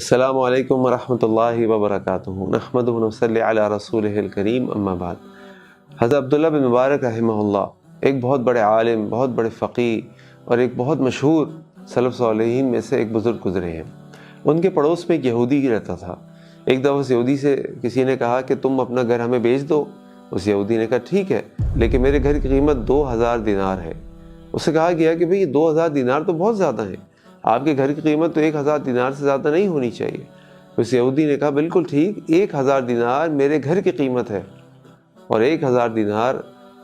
السلام علیکم ورحمۃ اللہ وبرکاتہ۔ نحمدہ و نصلی علی رسولہ الکریم، اما بعد۔ حضرت عبداللہ بن مبارک رحمہ اللہ ایک بہت بڑے عالم، بہت بڑے فقیہ اور ایک بہت مشہور سلف صالحین میں سے ایک بزرگ گزرے ہیں۔ ان کے پڑوس میں ایک یہودی رہتا تھا۔ ایک دفعہ اس یہودی سے کسی نے کہا کہ تم اپنا گھر ہمیں بیچ دو۔ اس یہودی نے کہا ٹھیک ہے، لیکن میرے گھر کی قیمت 2000 دینار ہے۔ اس سے کہا گیا کہ بھئی 2000 دینار تو بہت زیادہ ہیں، آپ کے گھر کی قیمت تو 1000 دینار سے زیادہ نہیں ہونی چاہیے۔ اس یہودی نے کہا بالکل ٹھیک، 1000 دینار میرے گھر کی قیمت ہے اور 1000 دینار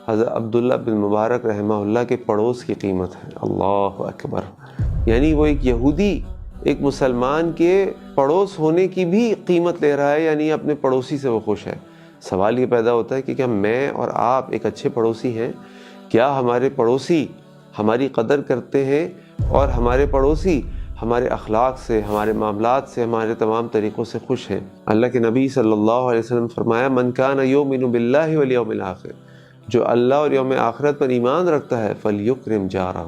حضرت عبداللہ بن مبارک رحمہ اللہ کے پڑوس کی قیمت ہے۔ اللہ اکبر! یعنی وہ ایک یہودی ایک مسلمان کے پڑوس ہونے کی بھی قیمت لے رہا ہے، یعنی اپنے پڑوسی سے وہ خوش ہے۔ سوال یہ پیدا ہوتا ہے کہ کیا میں اور آپ ایک اچھے پڑوسی ہیں؟ کیا ہمارے پڑوسی ہماری قدر کرتے ہیں اور ہمارے پڑوسی ہمارے اخلاق سے، ہمارے معاملات سے، ہمارے تمام طریقوں سے خوش ہیں؟ اللہ کے نبی صلی اللہ علیہ وسلم فرمایا من کان یؤمن باللہ والیوم الآخر، جو اللہ اور یوم آخرت پر ایمان رکھتا ہے فلیکرم جارہ،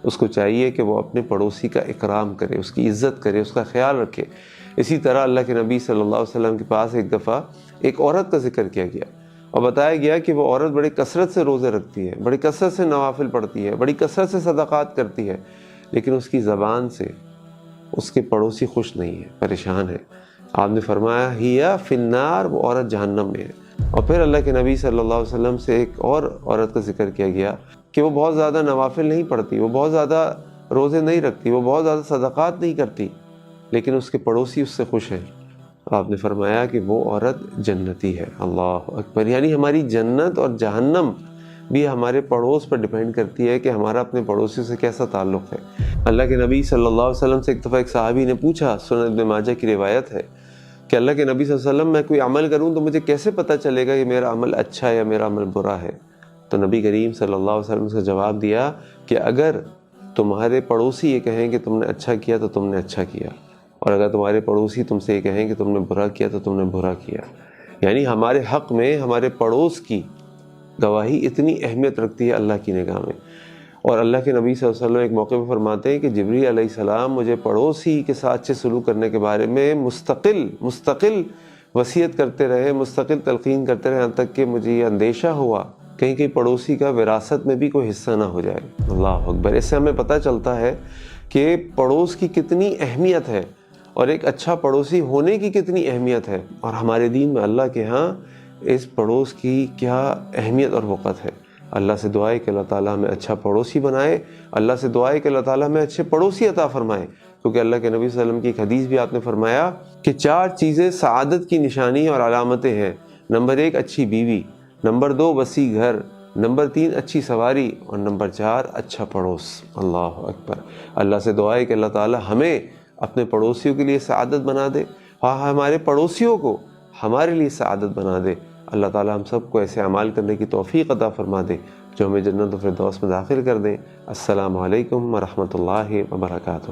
اس کو چاہیے کہ وہ اپنے پڑوسی کا اکرام کرے، اس کی عزت کرے، اس کا خیال رکھے۔ اسی طرح اللہ کے نبی صلی اللہ علیہ وسلم کے پاس ایک دفعہ ایک عورت کا ذکر کیا گیا اور بتایا گیا کہ وہ عورت بڑی کثرت سے روزے رکھتی ہے، بڑی کثرت سے نوافل پڑھتی ہے، بڑی کثرت سے صدقات کرتی ہے، لیکن اس کی زبان سے اس کے پڑوسی خوش نہیں ہے، پریشان ہے۔ آپ نے فرمایا ہیا فی النار، وہ عورت جہنم میں ہے۔ اور پھر اللہ کے نبی صلی اللہ علیہ وسلم سے ایک اور عورت کا ذکر کیا گیا کہ وہ بہت زیادہ نوافل نہیں پڑھتی، وہ بہت زیادہ روزے نہیں رکھتی، وہ بہت زیادہ صدقات نہیں کرتی، لیکن اس کے پڑوسی اس سے خوش ہیں۔ آپ نے فرمایا کہ وہ عورت جنتی ہے۔ اللہ اکبر! یعنی ہماری جنت اور جہنم بھی ہمارے پڑوس پر ڈیپینڈ کرتی ہے کہ ہمارا اپنے پڑوسی سے کیسا تعلق ہے۔ اللہ کے نبی صلی اللہ علیہ وسلم سے ایک دفعہ ایک صحابی نے پوچھا، سنن ابن ماجہ کی روایت ہے کہ اللہ کے نبی صلی اللہ علیہ وسلم میں کوئی عمل کروں تو مجھے کیسے پتہ چلے گا کہ میرا عمل اچھا ہے یا میرا عمل برا ہے؟ تو نبی کریم صلی اللہ علیہ وسلم سے جواب دیا کہ اگر تمہارے پڑوسی یہ کہیں کہ تم نے اچھا کیا تو تم نے اچھا کیا، اور اگر تمہارے پڑوسی تم سے یہ کہیں کہ تم نے برا کیا تو تم نے برا کیا۔ یعنی ہمارے حق میں ہمارے پڑوس کی گواہی اتنی اہمیت رکھتی ہے اللہ کی نگاہ میں۔ اور اللہ کے نبی صلی اللہ علیہ وسلم ایک موقع پہ فرماتے ہیں کہ جبریل علیہ السلام مجھے پڑوسی کے ساتھ اچھے سلوک کرنے کے بارے میں مستقل وصیت کرتے رہے، مستقل تلقین کرتے رہے، یہاں تک کہ مجھے یہ اندیشہ ہوا کہیں پڑوسی کا وراثت میں بھی کوئی حصہ نہ ہو جائے۔ اللہ اکبر! اس سے ہمیں پتہ چلتا ہے کہ پڑوس کی کتنی اہمیت ہے اور ایک اچھا پڑوسی ہونے کی کتنی اہمیت ہے، اور ہمارے دین میں اللہ کے ہاں اس پڑوس کی کیا اہمیت اور وقت ہے۔ اللہ سے دعا ہے کہ اللہ تعالیٰ ہمیں اچھا پڑوسی بنائے، اللہ سے دعا ہے کہ اللہ تعالیٰ ہمیں اچھے پڑوسی عطا فرمائے، کیونکہ اللہ کے نبی صلی اللہ علیہ وسلم کی ایک حدیث بھی آپ نے فرمایا کہ 4 چیزیں سعادت کی نشانی اور علامتیں ہیں۔ نمبر 1 اچھی بیوی، نمبر 2 وسیع گھر، نمبر 3 اچھی سواری، اور نمبر 4 اچھا پڑوس۔ اللہ اکبر! اللہ سے دعا ہے کہ اللہ تعالیٰ ہمیں اپنے پڑوسیوں کے لیے سعادت بنا دے اور ہمارے پڑوسیوں کو ہمارے لیے سعادت بنا دے۔ اللہ تعالیٰ ہم سب کو ایسے اعمال کرنے کی توفیق عطا فرما دے جو ہمیں جنت الفردوس میں داخل کر دیں۔ السلام علیکم ورحمۃ اللہ وبرکاتہ۔